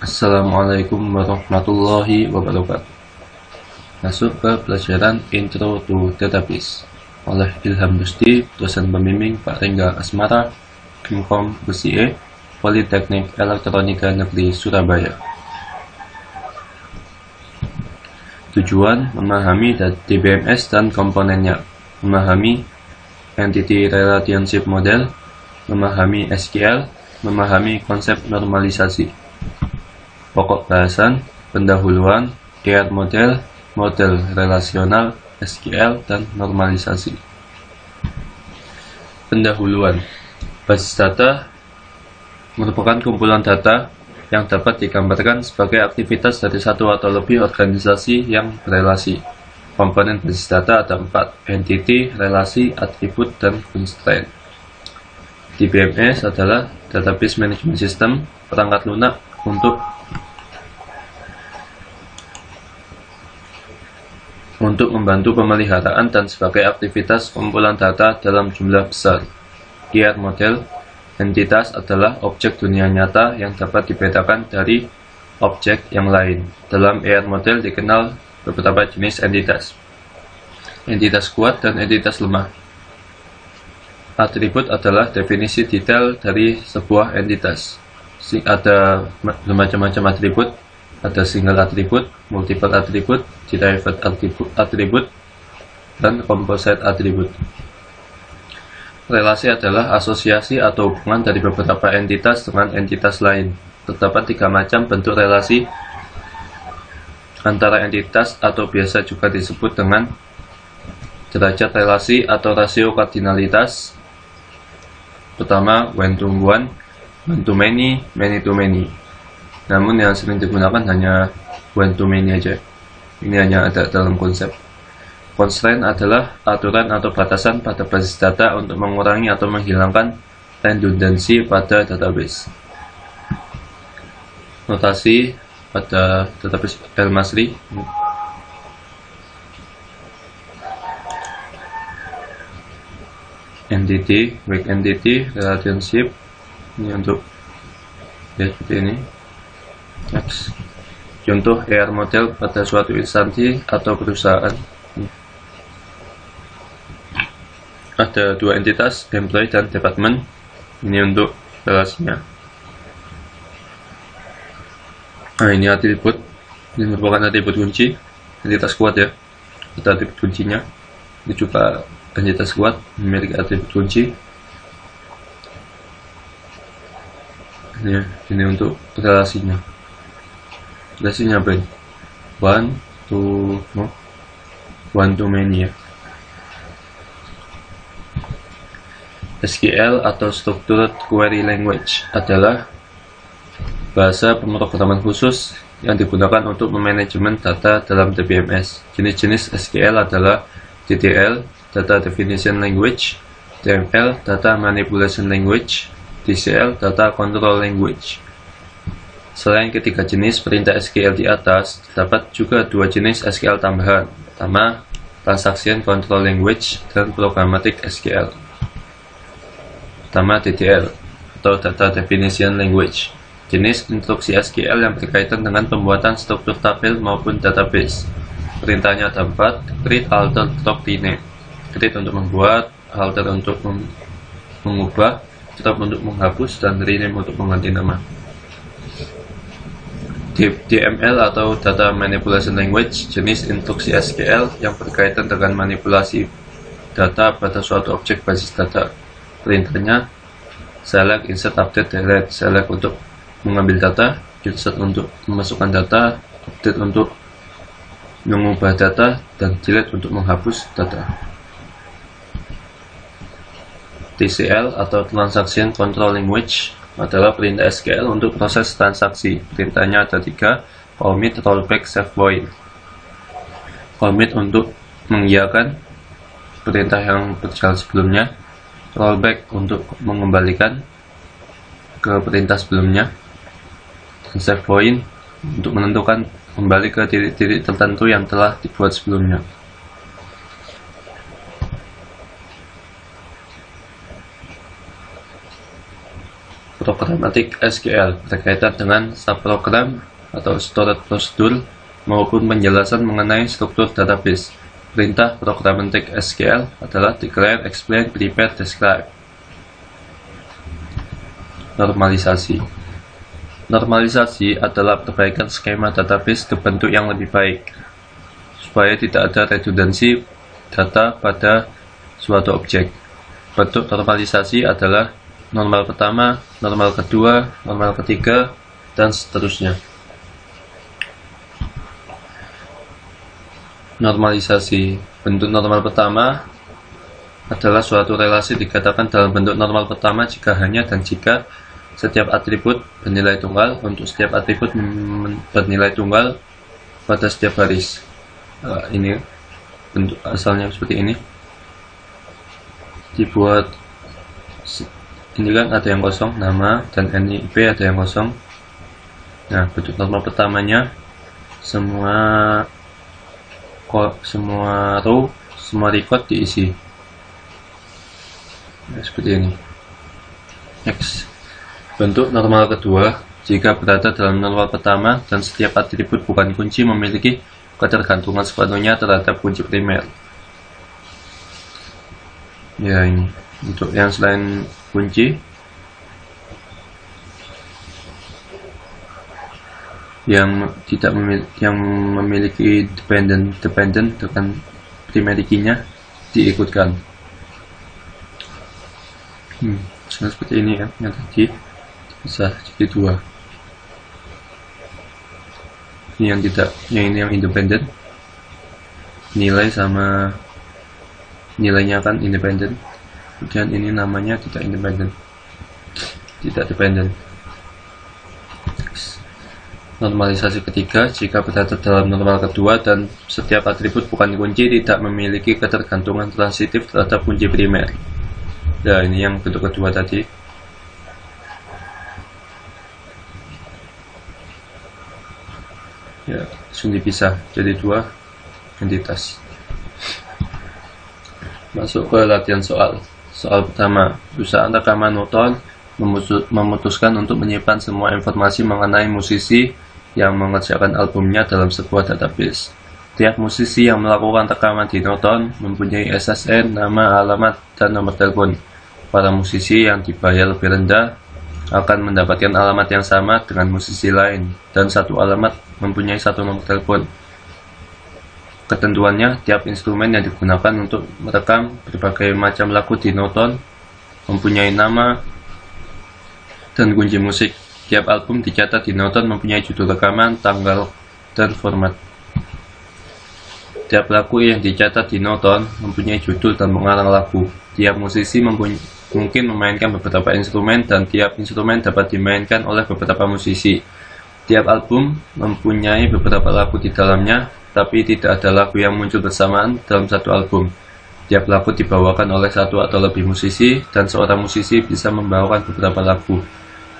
Assalamualaikum warahmatullahi wabarakatuh. Masuk ke pelajaran Intro to Database oleh Ilham Rusdi, dosen pembimbing Pak Rengga Asmara, Kimkom USIE, Politeknik Elektronika Negeri Surabaya. Tujuan: memahami DBMS dan komponennya, memahami Entity Relationship Model, memahami SQL, memahami konsep normalisasi. Pokok bahasan: pendahuluan, ER model, model relasional, SQL, dan normalisasi. Pendahuluan. Basis data merupakan kumpulan data yang dapat digambarkan sebagai aktivitas dari satu atau lebih organisasi yang berelasi. Komponen basis data ada 4: entity, relasi, atribut, dan constraint. DBMS adalah Database Management System, perangkat lunak untuk membantu pemeliharaan dan sebagai aktivitas kumpulan data dalam jumlah besar. ER model. Entitas adalah objek dunia nyata yang dapat dibedakan dari objek yang lain. Dalam ER model dikenal beberapa jenis entitas. Entitas kuat dan entitas lemah. Atribut adalah definisi detail dari sebuah entitas. Ada bermacam-macam atribut. Ada single atribut, multiple atribut, derived atribut, dan composite atribut. Relasi adalah asosiasi atau hubungan dari beberapa entitas dengan entitas lain. Terdapat 3 macam bentuk relasi antara entitas atau biasa juga disebut dengan derajat relasi atau rasio kardinalitas. Pertama, one to one to many, many to many. Namun yang sering digunakan hanya one to many aja. Ini hanya ada dalam konsep. Constraint adalah aturan atau batasan pada basis data untuk mengurangi atau menghilangkan redundansi pada database. Notasi pada database El-Masri. Entity, weak entity, relationship. Ini untuk ya seperti ini. Next. Contoh ER model pada suatu instansi atau perusahaan. Ada 2 entitas, employee dan department. Ini untuk relasinya. Nah, ini atribut. Ini merupakan atribut kunci. Entitas kuat ya. Ada atribut kuncinya. Ini juga entitas kuat, memiliki atribut kunci. Ini untuk relasinya. Relasinya apa ini? One to many ya. SQL atau Structured Query Language adalah bahasa pemrograman khusus yang digunakan untuk memanajemen data dalam DBMS. Jenis-jenis SQL adalah DDL, Data Definition Language, DML, Data Manipulation Language, DCL, Data Control Language. Selain ketiga jenis perintah SQL di atas, terdapat juga 2 jenis SQL tambahan. Pertama, Transaction Control Language dan Programmatic SQL. Pertama, DDL atau Data Definition Language, jenis instruksi SQL yang berkaitan dengan pembuatan struktur tabel maupun database. Perintahnya ada 4: create, alter, drop, rename. Create untuk membuat, alter untuk mengubah, drop untuk menghapus, dan rename untuk mengganti nama. DML atau Data Manipulation Language, jenis instruksi SQL yang berkaitan dengan manipulasi data pada suatu objek basis data. Perintahnya select, insert, update, delete. Select untuk mengambil data, insert untuk memasukkan data, update untuk mengubah data, dan delete untuk menghapus data. TCL atau Transaction Control Language adalah perintah SQL untuk proses transaksi. Perintahnya ada 3: commit, rollback, save point. Commit untuk mengiyakan perintah yang berjalan sebelumnya, rollback untuk mengembalikan ke perintah sebelumnya, dan save point untuk menentukan kembali ke titik-titik tertentu yang telah dibuat sebelumnya. programatik SQL berkaitan dengan subprogram atau storage procedure maupun penjelasan mengenai struktur database. Perintah programatik SQL adalah declare, explain, prepare, describe. Normalisasi. Normalisasi adalah perbaikan skema database ke bentuk yang lebih baik, supaya tidak ada redundansi data pada suatu objek. Bentuk normalisasi adalah normal pertama, normal kedua, normal ketiga, dan seterusnya. Normalisasi. Bentuk normal pertama adalah suatu relasi dikatakan dalam bentuk normal pertama jika hanya dan jika setiap atribut bernilai tunggal untuk setiap atribut bernilai tunggal pada setiap baris. Ini bentuk asalnya seperti ini. Dibuat ini kan ada yang kosong nama dan NIP ada yang kosong. Nah, bentuk normal pertamanya semua row, semua record diisi. Nah, seperti ini. Next. Bentuk normal kedua jika berada dalam normal pertama dan setiap atribut bukan kunci memiliki ketergantungan sepenuhnya terhadap kunci primer. Ya, ini untuk yang selain kunci yang tidak memiliki dependent dengan primary key-nya diikutkan. Seperti ini ya, yang tadi bisa jadi dua. Ini yang tidak, yang ini yang independent, nilai sama nilainya kan independent. Kemudian ini namanya tidak independent, tidak dependent. Normalisasi ketiga jika berada dalam normal kedua dan setiap atribut bukan kunci tidak memiliki ketergantungan transitif terhadap kunci primer. Ya, ini yang bentuk kedua tadi. Ya, langsung dipisah jadi dua entitas. Masuk ke latihan soal. Soal pertama, perusahaan rekaman Noton memutuskan untuk menyimpan semua informasi mengenai musisi yang mengerjakan albumnya dalam sebuah database. Tiap musisi yang melakukan rekaman di Noton mempunyai SSN, nama, alamat, dan nomor telepon. Para musisi yang dibayar lebih rendah akan mendapatkan alamat yang sama dengan musisi lain, dan satu alamat mempunyai satu nomor telepon. Ketentuannya, tiap instrumen yang digunakan untuk merekam berbagai macam lagu di Noton mempunyai nama dan kunci musik. Tiap album dicatat di Noton mempunyai judul rekaman, tanggal, dan format. Tiap lagu yang dicatat di Noton mempunyai judul dan pengarang lagu. Tiap musisi mungkin memainkan beberapa instrumen dan tiap instrumen dapat dimainkan oleh beberapa musisi. Tiap album mempunyai beberapa lagu di dalamnya, tapi tidak ada lagu yang muncul bersamaan dalam satu album. Tiap lagu dibawakan oleh satu atau lebih musisi, dan seorang musisi bisa membawakan beberapa lagu.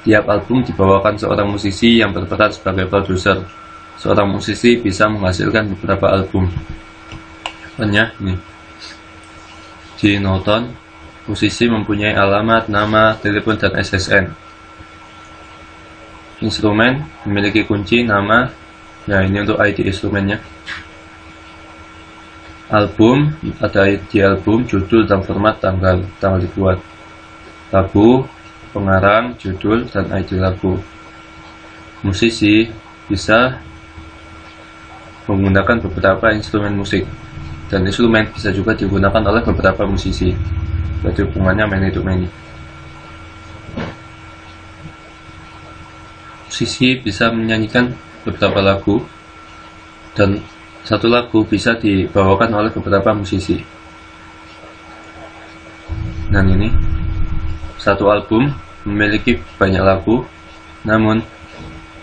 Tiap album dibawakan seorang musisi yang berperan sebagai produser. Seorang musisi bisa menghasilkan beberapa album. Contohnya ini. Di Noton, musisi mempunyai alamat, nama, telepon, dan SSN. Instrumen memiliki kunci, nama. Ya, ini untuk ID instrumennya. Album, ada ID album, judul, dan format, tanggal dibuat. Lagu, pengarang, judul, dan ID lagu. Musisi bisa menggunakan beberapa instrumen musik, dan instrumen bisa juga digunakan oleh beberapa musisi. Berarti hubungannya many to many. Musisi bisa menyanyikan beberapa lagu, dan satu lagu bisa dibawakan oleh beberapa musisi. Dan ini satu album memiliki banyak lagu, namun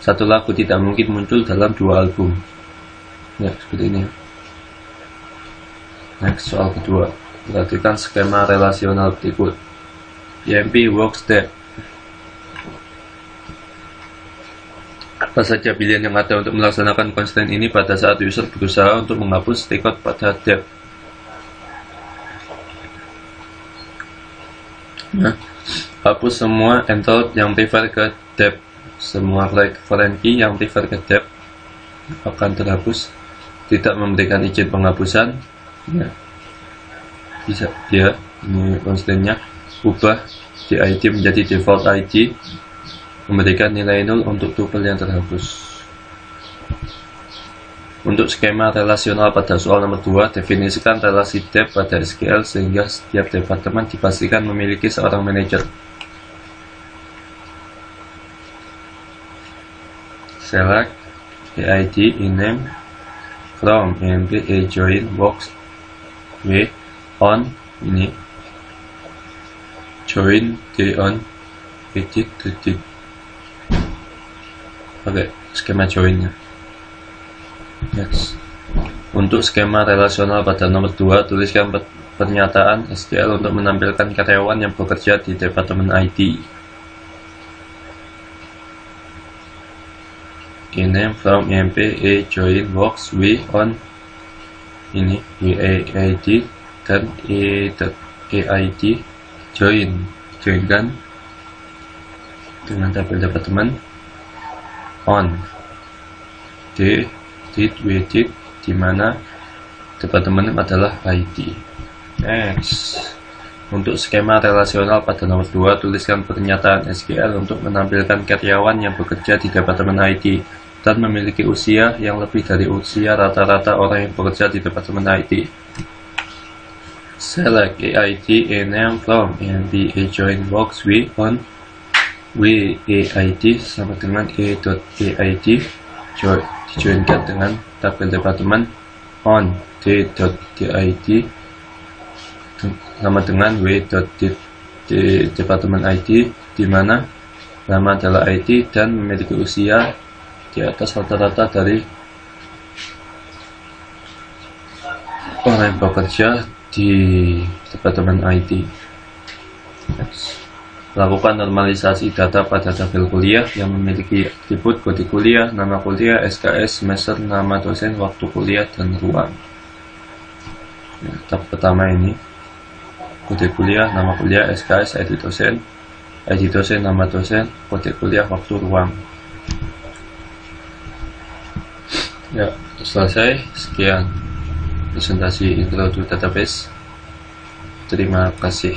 satu lagu tidak mungkin muncul dalam dua album. Ya, seperti ini. Next, soal kedua. Perhatikan skema relasional berikut. EMP works that. Apa saja pilihan yang ada untuk melaksanakan constraint ini pada saat user berusaha untuk menghapus record pada that. Nah, Hapus semua enthalp yang refer ke depth. Semua foreign key yang refer ke depth akan terhapus. Tidak memberikan izin penghapusan. Ya. Bisa ya, ini constraint-nya. Ubah DID menjadi default ID. Memberikan nilai 0 untuk tuple yang terhapus. Untuk skema relasional pada soal nomor 2, definisikan relasi depth pada SQL sehingga setiap departemen dipastikan memiliki seorang manajer. Select DID ename from EMP join box w on ini join d on edit titik. Oke, skema joinnya. Next. Untuk skema relasional pada nomor 2, tuliskan pernyataan SQL untuk menampilkan karyawan yang bekerja di departemen IT. Ename from EMP join box w on ini WAID dan EID joinkan dengan tabel departemen on w di mana departemen adalah IT. Next. Untuk skema relasional pada nomor 2, tuliskan pernyataan SQL untuk menampilkan karyawan yang bekerja di departemen IT dan memiliki usia yang lebih dari usia rata-rata orang yang bekerja di departemen IT. Select EID ename from EMP join box w on WAID sama dengan e.eid dijoinkan dengan tabel departemen on d.did sama dengan w.departemen ID di mana nama adalah ID dan memiliki usia di atas rata-rata dari orang yang bekerja di departemen IT. Lakukan normalisasi data pada tabel kuliah yang memiliki atribut kode kuliah, nama kuliah, SKS, semester, nama dosen, waktu kuliah, dan ruang. Ya, tab pertama ini kode kuliah, nama kuliah, SKS, ID dosen, nama dosen, kode kuliah, waktu, ruang. Ya, selesai. Sekian presentasi Intro to Database. Terima kasih.